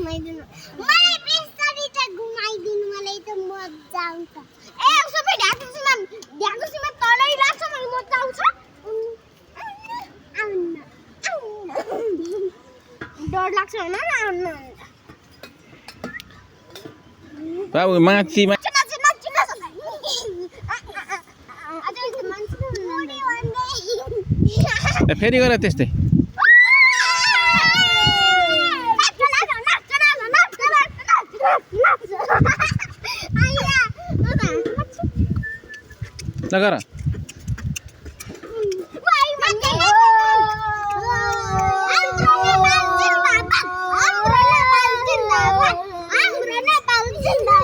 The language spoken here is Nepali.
घुमाई दिनु मलाई बिस्तारी त घुमाई दिनु मलाई त मज्जा आउँछ ए सबै ढ्याकुसीमा तलै लाग्छ मलाई मज्जा आउँछ डर लाग्छ हैन बाबु माछीमा फेरि गर त्यस्तै नगर Ang